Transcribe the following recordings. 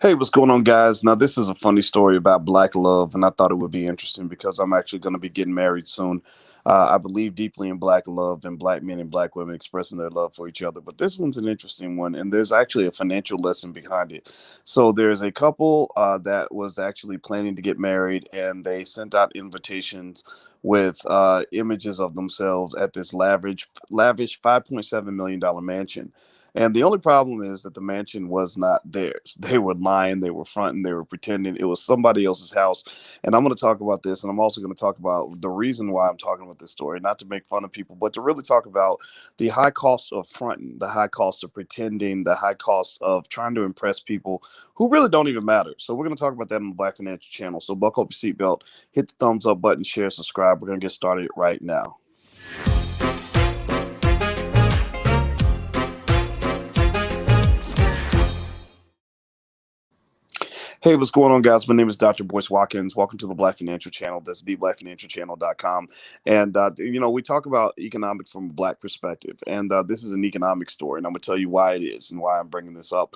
Hey, what's going on, guys? Now, this is a funny story about black love, and I thought it would be interesting because I'm actually going to be getting married soon. I believe deeply in black love and black men and black women expressing their love for each other. But this one's an interesting one, and there's actually a financial lesson behind it. So, there's a couple that was actually planning to get married, and they sent out invitations with images of themselves at this lavish $5.7 million mansion. And the only problem is that the mansion was not theirs. They were lying, they were fronting, they were pretending it was somebody else's house. And I'm going to talk about this, and I'm also going to talk about the reason why I'm talking about this story, not to make fun of people, but to really talk about the high cost of fronting, the high cost of pretending, the high cost of trying to impress people who really don't even matter. So we're going to talk about that on the Black Financial Channel. So buckle up your seatbelt, hit the thumbs up button, share, subscribe. We're going to get started right now. Hey, what's going on, guys? My name is Dr. Boyce Watkins. Welcome to the Black Financial Channel. That's theblackfinancialchannel.com. And, we talk about economics from a black perspective. And this is an economic story. And I'm going to tell you why it is and why I'm bringing this up.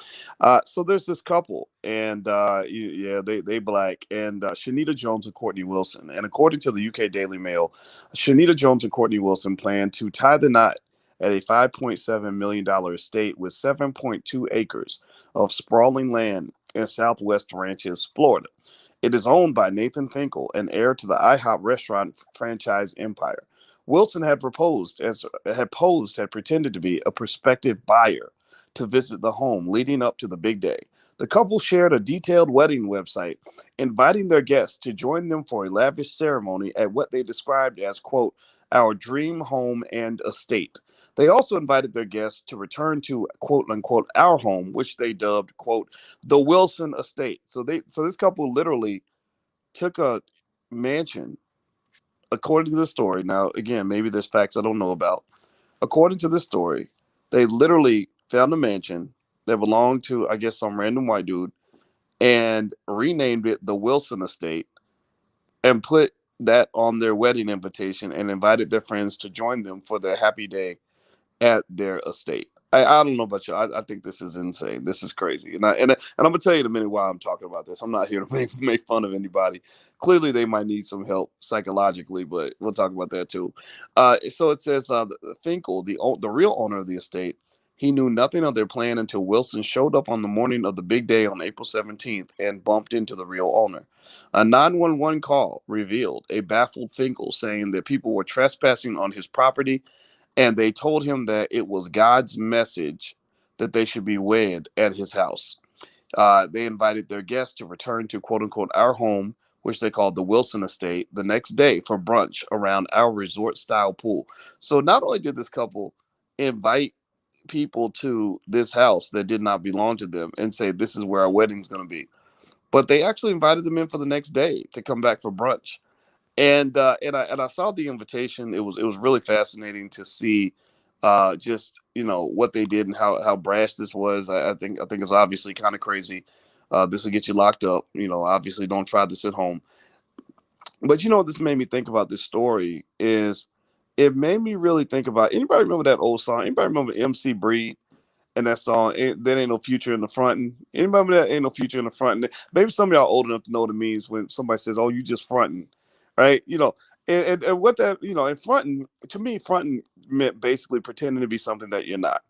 So there's this couple, and they black, and Shenita Jones and Courtney Wilson. And according to the UK Daily Mail, Shenita Jones and Courtney Wilson plan to tie the knot at a $5.7 million estate with 7.2 acres of sprawling land in Southwest Ranches, Florida. It is owned by Nathan Finkel, an heir to the IHOP restaurant franchise empire. Wilson had pretended to be a prospective buyer to visit the home leading up to the big day. The couple shared a detailed wedding website, inviting their guests to join them for a lavish ceremony at what they described as, quote, our dream home and estate. They also invited their guests to return to, quote unquote, our home, which they dubbed, quote, the Wilson estate. So this couple literally took a mansion, according to the story. Now, again, maybe there's facts I don't know about. According to this story, they literally found a mansion that belonged to, I guess, some random white dude and renamed it the Wilson estate and put that on their wedding invitation and invited their friends to join them for their happy day at their estate. I don't know about you. I think this is insane. This is crazy. And I'm gonna tell you in a minute why I'm talking about this. I'm not here to make fun of anybody. Clearly, they might need some help psychologically, but we'll talk about that too. So it says Finkel, the real owner of the estate, he knew nothing of their plan until Wilson showed up on the morning of the big day on April 17th and bumped into the real owner. A 911 call revealed a baffled Finkel saying that people were trespassing on his property, and they told him that it was God's message that they should be wed at his house. They invited their guests to return to, quote unquote, our home, which they called the Wilson estate, the next day for brunch around our resort style pool. So not only did this couple invite people to this house that did not belong to them and say, this is where our wedding's going to be, but they actually invited them in for the next day to come back for brunch. And I saw the invitation. It was really fascinating to see just what they did and how brash this was. I think it's obviously kind of crazy. This will get you locked up. Obviously don't try this at home. But what this made me think about this story is it made me really think about, anybody remember that old song? Anybody remember MC Breed and that song? There ain't no future in the frontin'. Anybody remember that? Ain't no future in the frontin'. Maybe some of y'all old enough to know what it means when somebody says, "Oh, you just frontin'," right? And what that and fronting, to me, fronting meant basically pretending to be something that you're not,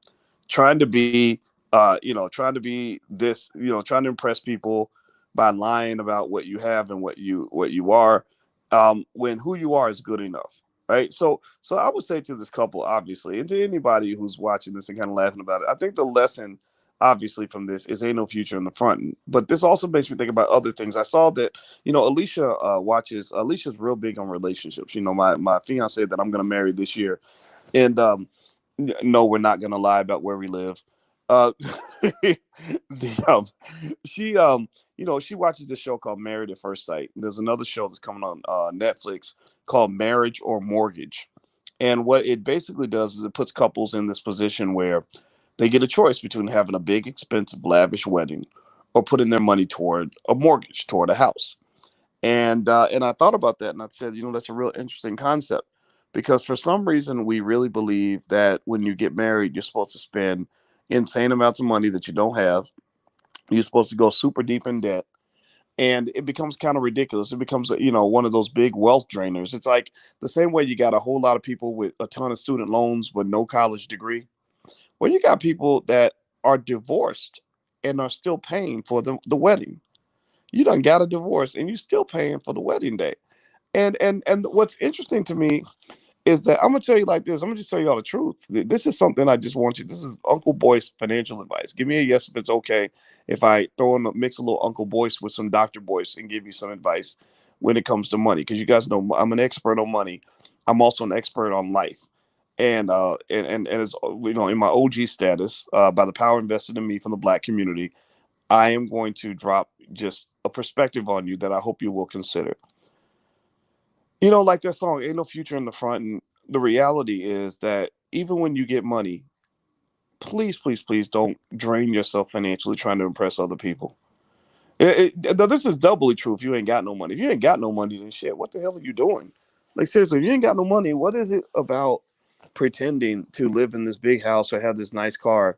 trying to be trying to be this, trying to impress people by lying about what you have and what you are, when who you are is good enough, right? So I would say to this couple, obviously, and to anybody who's watching this and kind of laughing about it, I think the lesson obviously from this is ain't no future in the front. But this also makes me think about other things. I saw that Alicia Alicia's real big on relationships. My fiance that I'm gonna marry this year, and no, we're not gonna lie about where we live. uh the she watches this show called Married at First Sight. There's another show that's coming on Netflix called Marriage or Mortgage. And what it basically does is it puts couples in this position where they get a choice between having a big, expensive, lavish wedding or putting their money toward a mortgage, toward a house. And I thought about that and I said, that's a real interesting concept, because for some reason we really believe that when you get married, you're supposed to spend insane amounts of money that you don't have. You're supposed to go super deep in debt, and it becomes kind of ridiculous. It becomes, one of those big wealth drainers. It's like the same way you got a whole lot of people with a ton of student loans but no college degree. Well, you got people that are divorced and are still paying for the wedding. You done got a divorce and you still paying for the wedding day. And what's interesting to me is that I'm gonna tell you like this. I'm gonna just tell you all the truth. This is something I just want you. This is Uncle Boyce financial advice. Give me a yes if it's okay if I throw in mix a little Uncle Boyce with some Doctor Boyce and give you some advice when it comes to money. Because you guys know I'm an expert on money. I'm also an expert on life. And as in my OG status, by the power invested in me from the Black community, I am going to drop just a perspective on you that I hope you will consider. Like that song, Ain't No Future in the Front. And the reality is that even when you get money, please, please, please don't drain yourself financially trying to impress other people. This is doubly true if you ain't got no money. If you ain't got no money, then shit, what the hell are you doing? Like, seriously, if you ain't got no money, what is it about pretending to live in this big house or have this nice car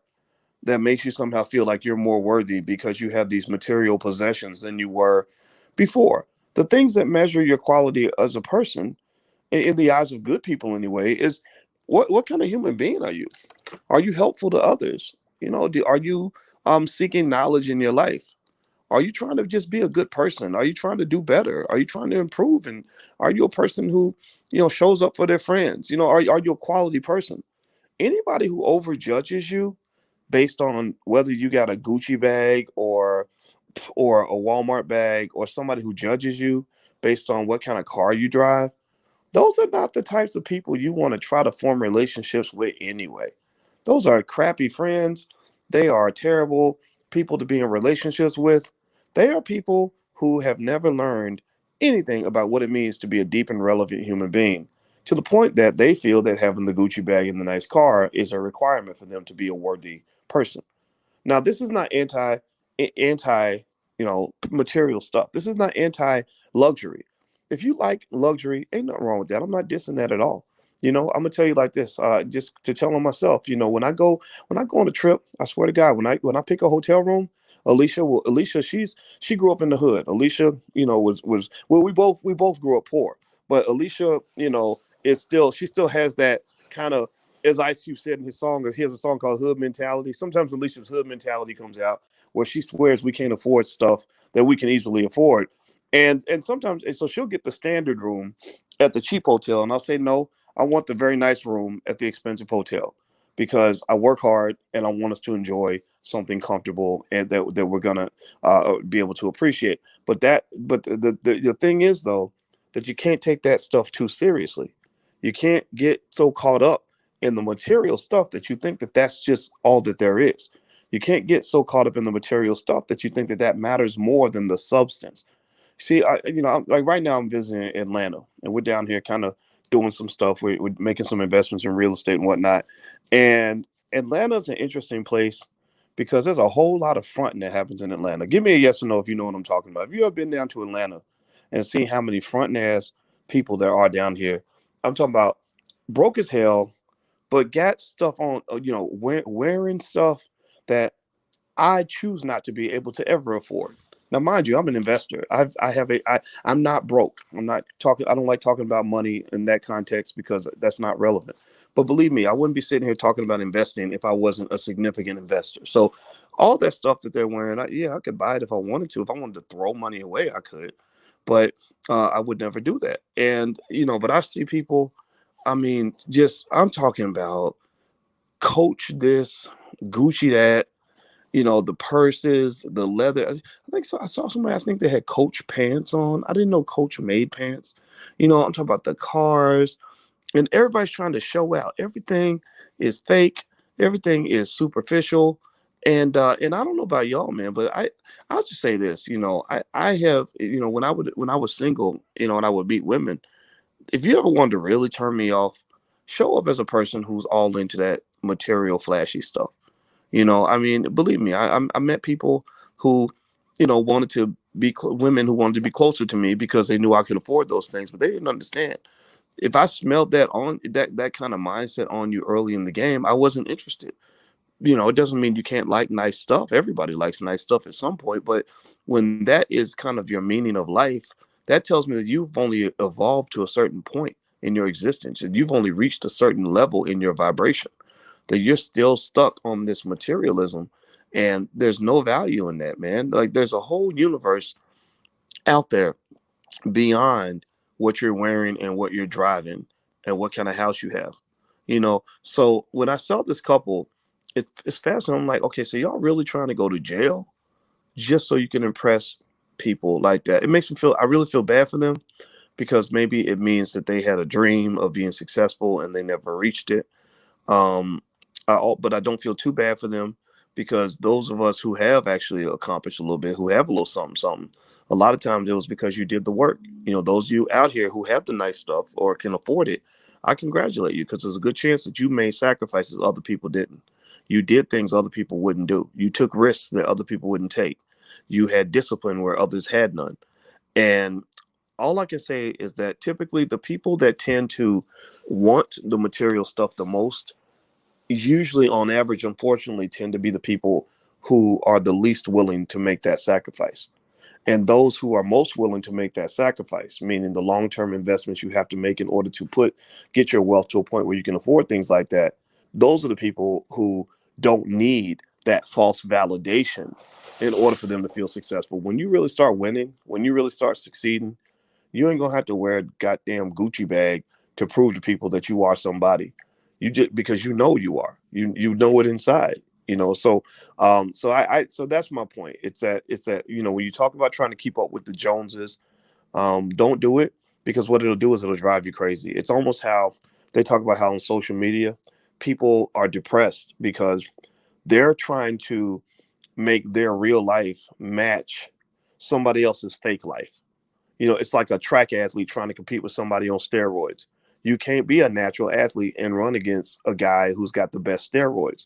that makes you somehow feel like you're more worthy because you have these material possessions than you were before? The things that measure your quality as a person in the eyes of good people anyway, is what kind of human being are you? Are you helpful to others? Are you seeking knowledge in your life? Are you trying to just be a good person? Are you trying to do better? Are you trying to improve? And are you a person who, shows up for their friends? Are you a quality person? Anybody who overjudges you based on whether you got a Gucci bag or a Walmart bag, or somebody who judges you based on what kind of car you drive, those are not the types of people you want to try to form relationships with anyway. Those are crappy friends. They are terrible people to be in relationships with. They are people who have never learned anything about what it means to be a deep and relevant human being, to the point that they feel that having the Gucci bag and the nice car is a requirement for them to be a worthy person. Now, this is not anti, material stuff. This is not anti luxury. If you like luxury, ain't nothing wrong with that. I'm not dissing that at all. I'm gonna tell you like this, just to tell on myself. When I go on a trip, I swear to God, when I pick a hotel room, Alicia, she grew up in the hood. Alicia, was well, we both grew up poor, but Alicia, is still she still has that kind of, as Ice Cube said in his song. He has a song called Hood Mentality. Sometimes Alicia's hood mentality comes out where she swears we can't afford stuff that we can easily afford. And sometimes, and so she'll get the standard room at the cheap hotel, and I'll say no, I want the very nice room at the expensive hotel because I work hard and I want us to enjoy something comfortable and that we're gonna be able to appreciate. But the thing is though, that you can't take that stuff too seriously. You can't get so caught up in the material stuff that you think that that's just all that there is. You can't get so caught up in the material stuff that you think that that matters more than the substance. See, like right now I'm visiting Atlanta, and we're down here kind of doing some stuff. We're making some investments in real estate and whatnot. And Atlanta's an interesting place because there's a whole lot of fronting that happens in Atlanta. Give me a yes or no if you know what I'm talking about. Have you ever been down to Atlanta and seen how many fronting ass people there are down here? I'm talking about broke as hell, but got stuff on, wearing stuff that I choose not to be able to ever afford. Now, mind you, I'm an investor. I'm not broke. I'm not talking. I don't like talking about money in that context because that's not relevant. But believe me, I wouldn't be sitting here talking about investing if I wasn't a significant investor. So, all that stuff that they're wearing, I could buy it if I wanted to. If I wanted to throw money away, I could. But I would never do that. And but I see people. I mean, just I'm talking about Coach this, Gucci that, the purses, the leather. I think so. I saw somebody, I think they had Coach pants on. I didn't know Coach made pants. I'm talking about the cars, and everybody's trying to show out. Everything is fake. Everything is superficial. And I don't know about y'all, man, but I'll just say this. I have, when I was single, and I would meet women. If you ever wanted to really turn me off, show up as a person who's all into that material, flashy stuff. I mean, believe me, I met people who, wanted to be women who wanted to be closer to me because they knew I could afford those things, but they didn't understand. If I smelled that kind of mindset on you early in the game, I wasn't interested. it doesn't mean you can't like nice stuff. Everybody likes nice stuff at some point, but when that is kind of your meaning of life, that tells me that you've only evolved to a certain point in your existence, and you've only reached a certain level in your vibration, that you're still stuck on this materialism, and there's no value in that, man. Like, there's a whole universe out there beyond what you're wearing and what you're driving and what kind of house you have. So when I saw this couple, it's fascinating. I'm like, okay, so y'all really trying to go to jail just so you can impress people like that? It makes me feel, I really feel bad for them, because maybe it means that they had a dream of being successful and they never reached it. um, but I don't feel too bad for them, because those of us who have actually accomplished a little bit, who have a little something, something, a lot of times it was because you did the work. Those of you out here who have the nice stuff or can afford it, I congratulate you, because there's a good chance that you made sacrifices other people didn't. You did things other people wouldn't do. You took risks that other people wouldn't take. You had discipline where others had none. And all I can say is that typically the people that tend to want the material stuff the most usually, on average, unfortunately, tend to be the people who are the least willing to make that sacrifice. And those who are most willing to make that sacrifice, meaning the long-term investments you have to make in order to get your wealth to a point where you can afford things like that, those are the people who don't need that false validation in order for them to feel successful. When you really start winning, when you really start succeeding, you ain't gonna have to wear a goddamn Gucci bag to prove to people that you are somebody. You just, because you are. You know it inside. So that's my point. It's that when you talk about trying to keep up with the Joneses, don't do it, because what it'll do is it'll drive you crazy. It's almost how they talk about how on social media people are depressed because they're trying to make their real life match somebody else's fake life. It's like a track athlete trying to compete with somebody on steroids. You can't be a natural athlete and run against a guy who's got the best steroids.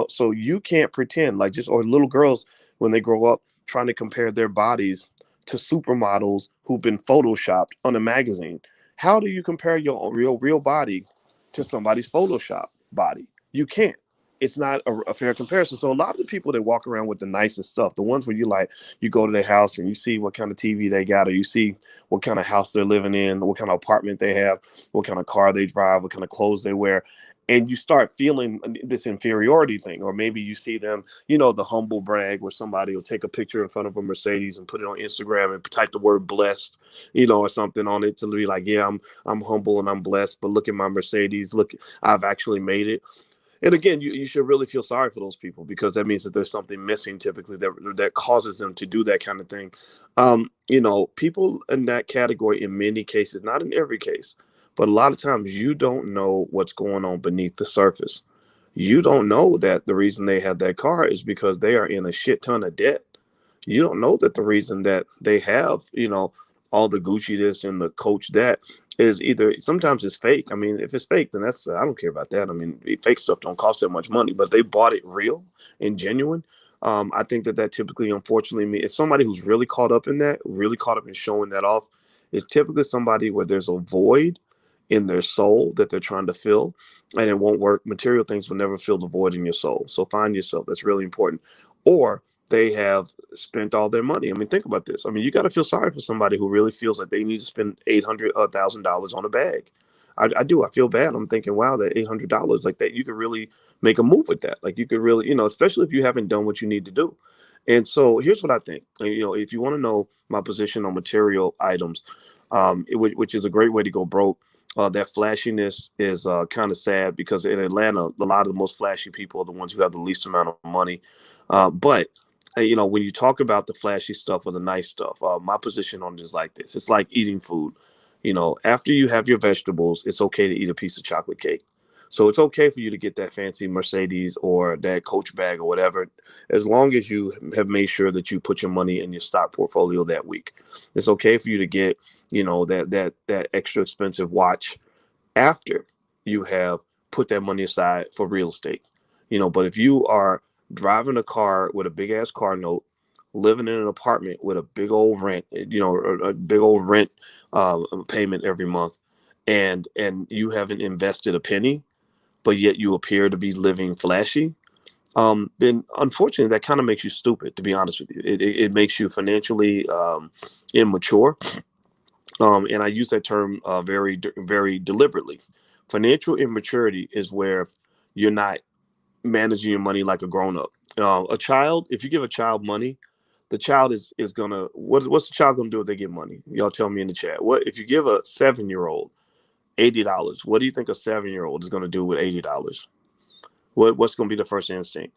So you can't pretend like, just, or little girls when they grow up trying to compare their bodies to supermodels who've been photoshopped on a magazine. How do you compare your real body to somebody's Photoshop body? You can't. It's not a fair comparison. So a lot of the people that walk around with the nicest stuff, the ones where you go to their house and you see what kind of TV they got, or you see what kind of house they're living in, what kind of apartment they have, what kind of car they drive, what kind of clothes they wear. And you start feeling this inferiority thing. Or maybe you see them, the humble brag where somebody will take a picture in front of a Mercedes and put it on Instagram and type the word blessed, or something on it to be like, yeah, I'm humble and I'm blessed, but look at my Mercedes. Look, I've actually made it. And again, you should really feel sorry for those people, because that means that there's something missing typically that causes them to do that kind of thing. People in that category, in many cases, not in every case, but a lot of times, you don't know what's going on beneath the surface. You don't know that the reason they have that car is because they are in a shit ton of debt. You don't know that the reason that they have, all the Gucci this and the Coach that, is either, sometimes it's fake. I mean, if it's fake, then I don't care about that. I mean, fake stuff don't cost that much money, but they bought it real and genuine. I think that typically, unfortunately, if somebody who's really caught up in that, really caught up in showing that off, is typically somebody where there's a void in their soul that they're trying to fill, and it won't work. Material things will never fill the void in your soul. So find yourself. That's really important. Or they have spent all their money. I mean, think about this. I mean, you got to feel sorry for somebody who really feels like they need to spend $800,000 on a bag. I do. I feel bad. I'm thinking, wow, that $800, like that, you could really make a move with that. Like, you could really, especially if you haven't done what you need to do. And so here's what I think. If you want to know my position on material items, which is a great way to go broke. That flashiness is kind of sad, because in Atlanta, a lot of the most flashy people are the ones who have the least amount of money. But when you talk about the flashy stuff or the nice stuff, my position on it is like this. It's like eating food. After you have your vegetables, it's okay to eat a piece of chocolate cake. So it's okay for you to get that fancy Mercedes or that Coach bag or whatever, as long as you have made sure that you put your money in your stock portfolio that week. It's okay for you to get, that extra expensive watch after you have put that money aside for real estate. But if you are driving a car with a big ass car note, living in an apartment with a big old rent, a big old rent payment every month, and you haven't invested a penny, but yet you appear to be living flashy, then unfortunately that kind of makes you stupid. To be honest with you, it makes you financially immature. And I use that term very deliberately. Financial immaturity is where you're not managing your money like a grown up. A child, if you give a child money, the child is gonna what's the child gonna do if they get money? Y'all tell me in the chat. What if you give a 7-year old $80? What do you think a 7-year old is gonna do with $80? What's gonna be the first instinct?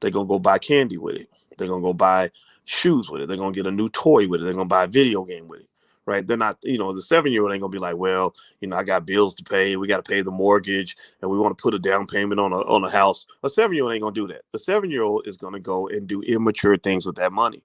They're gonna go buy candy with it. They're gonna go buy shoes with it. They're gonna get a new toy with it. They're gonna buy a video game with it. Right? They're not, the 7-year old ain't gonna be like, well, I got bills to pay. We got to pay the mortgage, and we want to put a down payment on a house. A 7-year old ain't gonna do that. The 7-year old is gonna go and do immature things with that money.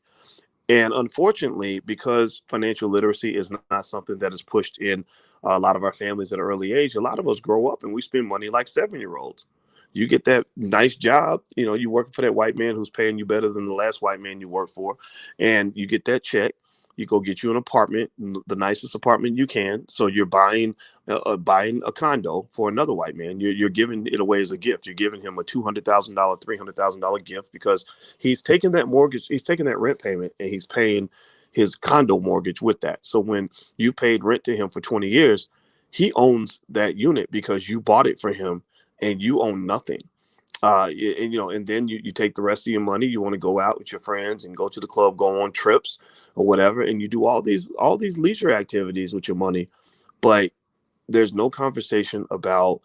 And unfortunately, because financial literacy is not something that is pushed in a lot of our families at an early age, a lot of us grow up and we spend money like 7-year olds. You get that nice job, you working for that white man who's paying you better than the last white man you worked for, and you get that check. You go get you an apartment, the nicest apartment you can. So you're buying a condo for another white man. You're giving it away as a gift. You're giving him a $200,000, $300,000 gift because he's taking that mortgage, he's taking that rent payment, and he's paying his condo mortgage with that. So when you paid rent to him for 20 years, he owns that unit because you bought it for him, and you own nothing. And then you take the rest of your money. You want to go out with your friends and go to the club, go on trips or whatever, and you do all these leisure activities with your money. But there's no conversation about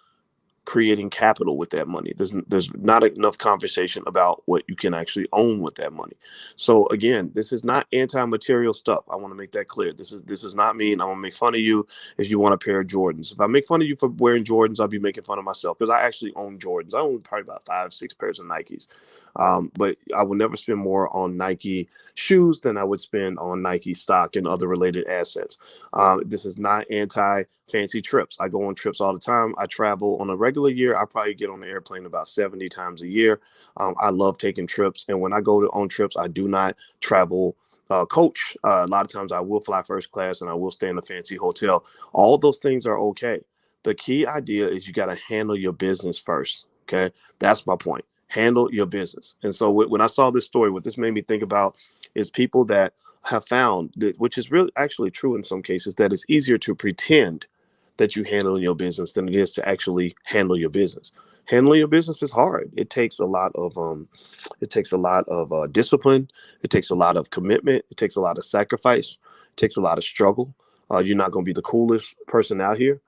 creating capital with that money. There's not enough conversation about what you can actually own with that money. So again, this is not anti-material stuff. I want to make that clear. This is not mean I'm gonna make fun of you if you want a pair of Jordans. If I make fun of you for wearing Jordans, I'll be making fun of myself because I actually own Jordans. I own probably about 5, 6 pairs of Nikes. But I will never spend more on Nike shoes than I would spend on Nike stock and other related assets. This is not anti fancy trips. I go on trips all the time. I travel on a regular year. I probably get on the airplane about 70 times a year. I love taking trips. And when I go on trips, I do not travel coach. A lot of times I will fly first class and I will stay in a fancy hotel. All those things are okay. The key idea is you got to handle your business first. Okay. That's my point. Handle your business. And so when I saw this story, what this made me think about is people that have found that, which is really actually true in some cases, that it's easier to pretend that you handle your business than it is to actually handle your business. Handling your business is hard. It takes a lot of discipline. It takes a lot of commitment. It takes a lot of sacrifice. It takes a lot of struggle. You're not going to be the coolest person out here.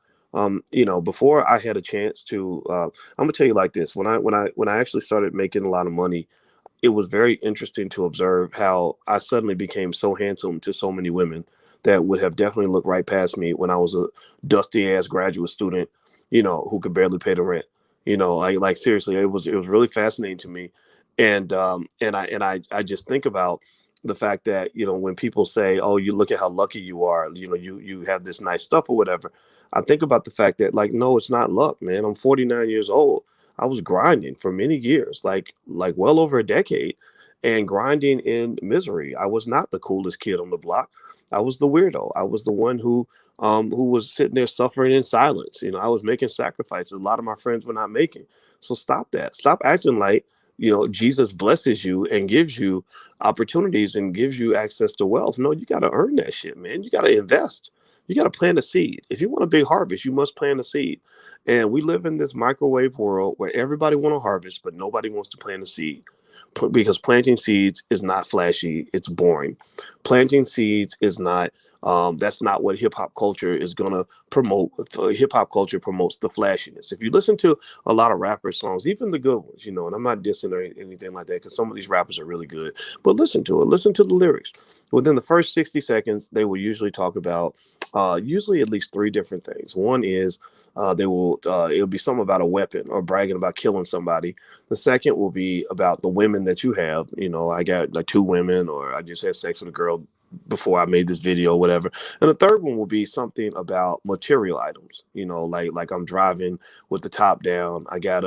Before I had a chance to, I'm gonna tell you like this. When I actually started making a lot of money, it was very interesting to observe how I suddenly became so handsome to so many women that would have definitely looked right past me when I was a dusty ass graduate student, who could barely pay the rent. Like seriously, it was really fascinating to me, and I just think about the fact that when people say, "Oh, you look at how lucky you are," you have this nice stuff or whatever. I think about the fact that like, no, it's not luck, man. I'm 49 years old. I was grinding for many years, like well over a decade, and grinding in misery. I was not the coolest kid on the block. I was the weirdo. I was the one who was sitting there suffering in silence. I was making sacrifices a lot of my friends were not making. So stop that. Stop acting like Jesus blesses you and gives you opportunities and gives you access to wealth. No, you got to earn that shit, man. You got to invest. You got to plant a seed. If you want a big harvest, you must plant a seed. And we live in this microwave world where everybody want to harvest, but nobody wants to plant a seed. Because planting seeds is not flashy, it's boring. Planting seeds is not that's not what hip hop culture is gonna promote. Hip hop culture promotes the flashiness. If you listen to a lot of rapper songs, even the good ones, and I'm not dissing or anything like that, because some of these rappers are really good, but listen to it. Listen to the lyrics. Within the first 60 seconds, they will usually talk about usually at least three different things. One is it'll be something about a weapon or bragging about killing somebody. The second will be about the women that you have. I got like 2 women, or I just had sex with a girl before I made this video, or whatever. And the third one will be something about material items. Like I'm driving with the top down. I got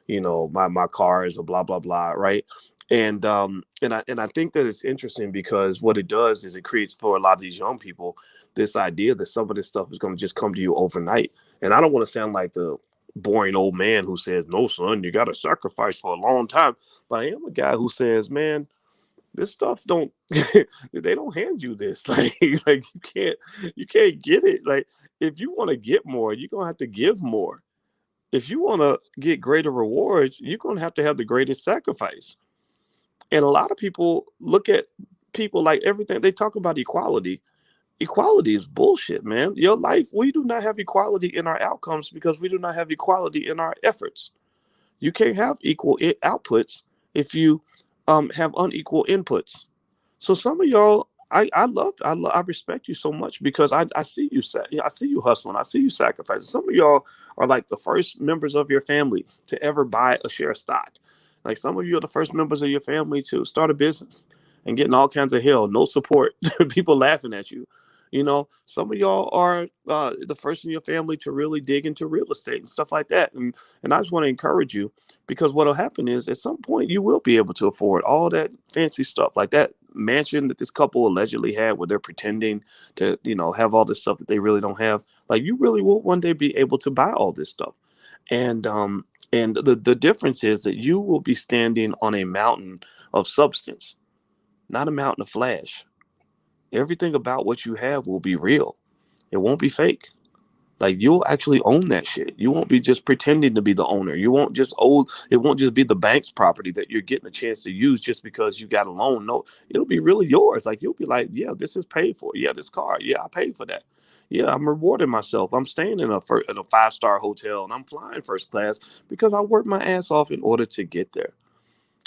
my car is a blah blah blah, right? And I think that it's interesting because what it does is it creates for a lot of these young people this idea that some of this stuff is going to just come to you overnight. And I don't want to sound like boring old man who says, no, son, you got to sacrifice for a long time. But I am a guy who says, man, this stuff don't they don't hand you this. Like you can't get it. Like if you want to get more, you're gonna have to give more. If you want to get greater rewards, you're gonna have to have the greatest sacrifice. And a lot of people look at people like everything, they talk about equality. Equality is bullshit, man. Your life, we do not have equality in our outcomes because we do not have equality in our efforts. You can't have equal outputs if you have unequal inputs. So some of y'all, I respect you so much because I see you I see you hustling, I see you sacrificing. Some of y'all are like the first members of your family to ever buy a share of stock. Like some of you are the first members of your family to start a business and getting all kinds of hell, no support, people laughing at you. You know, some of y'all are the first in your family to really dig into real estate and stuff like that. And I just want to encourage you because what'll happen is at some point you will be able to afford all that fancy stuff like that mansion that this couple allegedly had where they're pretending to, have all this stuff that they really don't have. Like you really will one day be able to buy all this stuff. And the difference is that you will be standing on a mountain of substance, not a mountain of flash. Everything about what you have will be real. It won't be fake. Like you'll actually own that shit. You won't be just pretending to be the owner. You won't just own. It won't just be the bank's property that you're getting a chance to use just because you got a loan. No, it'll be really yours. Like you'll be like, yeah, this is paid for. Yeah, this car. Yeah, I paid for that. Yeah, I'm rewarding myself. I'm staying in a 5-star hotel and I'm flying first class because I worked my ass off in order to get there.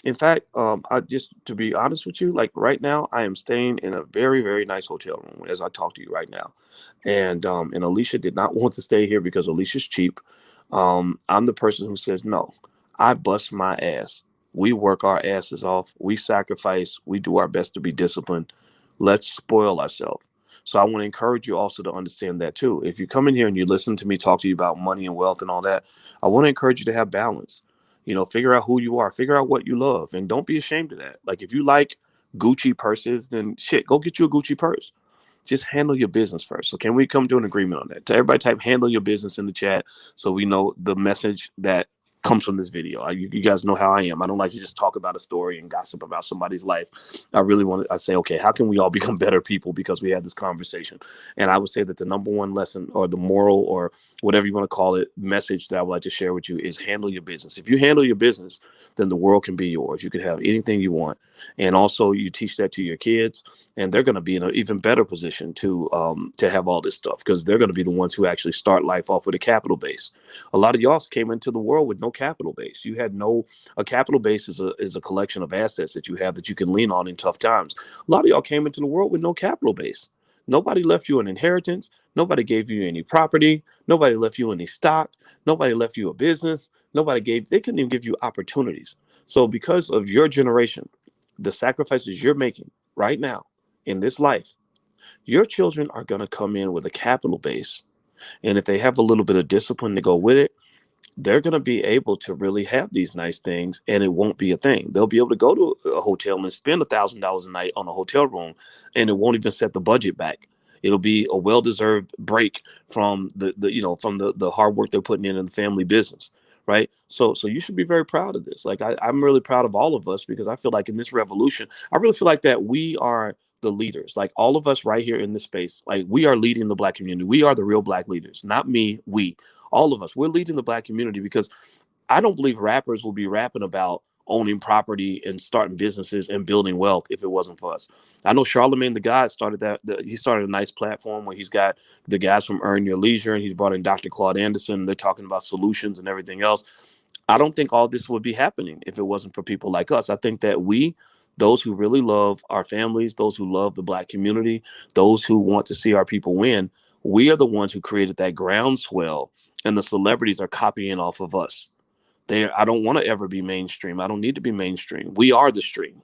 In fact, I just to be honest with you, like right now, I am staying in a very, very nice hotel room as I talk to you right now, and Alicia did not want to stay here because Alicia's cheap. I'm the person who says no. I bust my ass. We work our asses off. We sacrifice. We do our best to be disciplined. Let's spoil ourselves. So I want to encourage you also to understand that too. If you come in here and you listen to me talk to you about money and wealth and all that, I want to encourage you to have balance. Figure out who you are, figure out what you love, and don't be ashamed of that. Like if you like Gucci purses, then shit, go get you a Gucci purse. Just handle your business first. So can we come to an agreement on that? To everybody type handle your business in the chat so we know the message that comes from this video. You guys know how I am. I don't like to just talk about a story and gossip about somebody's life. I say, okay, how can we all become better people because we had this conversation? And I would say that the number one lesson or the moral or whatever you want to call it, message that I would like to share with you is handle your business. If you handle your business, then the world can be yours. You can have anything you want. And also you teach that to your kids and they're going to be in an even better position to have all this stuff because they're going to be the ones who actually start life off with a capital base. A lot of y'all came into the world with no capital base. You had no a capital base is a collection of assets that you have that you can lean on in tough times. A lot of y'all came into the world with no capital base. Nobody left you an inheritance. Nobody gave you any property. Nobody left you any stock. Nobody left you a business. They couldn't even give you opportunities. So because of your generation, the sacrifices you're making right now in this life, your children are going to come in with a capital base. And if they have a little bit of discipline to go with it, they're going to be able to really have these nice things and it won't be a thing. They'll be able to go to a hotel and spend $1,000 a night on a hotel room and it won't even set the budget back. It'll be a well-deserved break from the hard work they're putting in the family business. Right. So you should be very proud of this. Like I'm really proud of all of us because I feel like in this revolution, I really feel like that we are the leaders, like all of us right here in this space, like we are leading the black community. We are the real black leaders, not me. All of us, we're leading the black community because I don't believe rappers will be rapping about owning property and starting businesses and building wealth if it wasn't for us. I know Charlemagne the God started he started a nice platform where he's got the guys from Earn Your Leisure and he's brought in Dr. Claude Anderson. They're talking about solutions and everything else. I don't think all this would be happening if it wasn't for people like us. I think that those who really love our families, those who love the black community, those who want to see our people win, we are the ones who created that groundswell and the celebrities are copying off of us. I don't want to ever be mainstream. I don't need to be mainstream. We are the stream.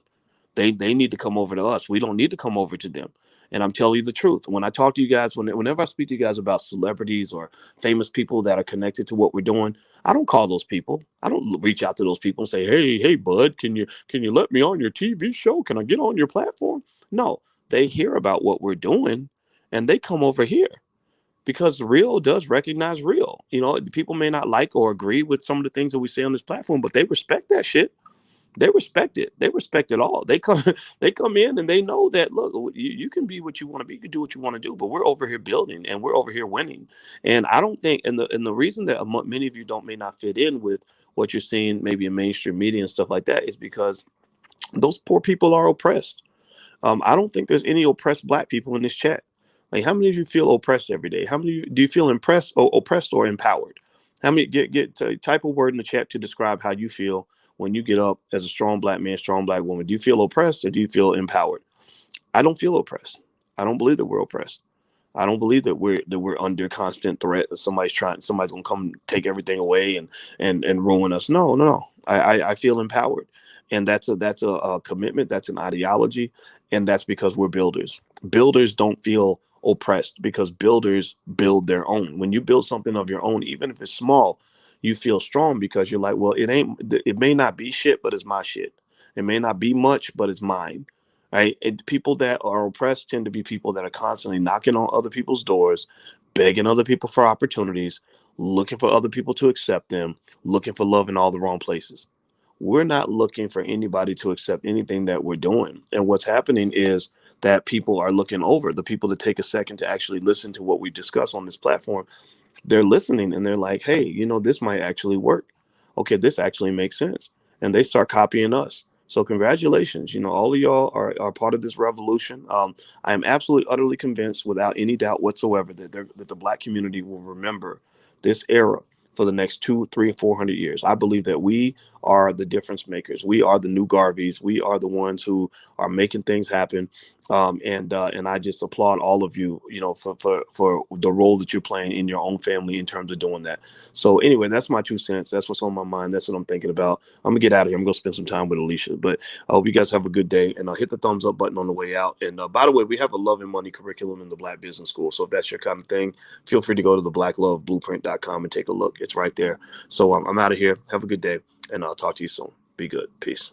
They need to come over to us. We don't need to come over to them. And I'm telling you the truth. When I talk to you guys, whenever I speak to you guys about celebrities or famous people that are connected to what we're doing, I don't call those people. I don't reach out to those people and say, hey, bud, can you let me on your TV show? Can I get on your platform? No, they hear about what we're doing and they come over here because real does recognize real. You know, people may not like or agree with some of the things that we say on this platform, but they respect that shit. They respect it. They respect it all. They come they come in and they know that, look, you can be what you want to be, you can do what you want to do, but we're over here building and we're over here winning. And I don't think, and the reason that many of you don't may not fit in with what you're seeing maybe in mainstream media and stuff like that is because those poor people are oppressed. I don't think there's any oppressed black people in this chat. Like, how many of you feel oppressed every day? How many do you feel impressed or oppressed or empowered? How many type a word in the chat to describe how you feel when you get up as a strong black man, strong black woman? Do you feel oppressed or do you feel empowered? I don't feel oppressed. I don't believe that we're oppressed. I don't believe that we're under constant threat that somebody's gonna come take everything away and ruin us. No, no, no. I feel empowered, and that's a commitment. That's an ideology, and that's because we're builders. Builders don't feel oppressed because builders build their own. When you build something of your own, even if it's small, you feel strong because you're like, well, it may not be shit, but it's my shit. It may not be much, but it's mine, right? People that are oppressed tend to be people that are constantly knocking on other people's doors, begging other people for opportunities, looking for other people to accept them, looking for love in all the wrong places. We're not looking for anybody to accept anything that we're doing. And what's happening is that people are looking over, the people that take a second to actually listen to what we discuss on this platform. They're listening and they're like, hey, this might actually work. Okay, this actually makes sense. And they start copying us. So congratulations. All of y'all are part of this revolution. I am absolutely, utterly convinced without any doubt whatsoever that the black community will remember this era for the next 200, 300, 400 years. I believe that we are the difference makers. We are the new Garveys. We are the ones who are making things happen. And I just applaud all of you, for the role that you're playing in your own family in terms of doing that. So anyway, that's my 2 cents. That's what's on my mind. That's what I'm thinking about. I'm gonna get out of here. I'm gonna spend some time with Alicia. But I hope you guys have a good day, and hit the thumbs up button on the way out. And by the way, we have a love and money curriculum in the Black Business School. So if that's your kind of thing, feel free to go to the blackloveblueprint.com and take a look. It's right there. So I'm out of here. Have a good day, and I'll talk to you soon. Be good. Peace.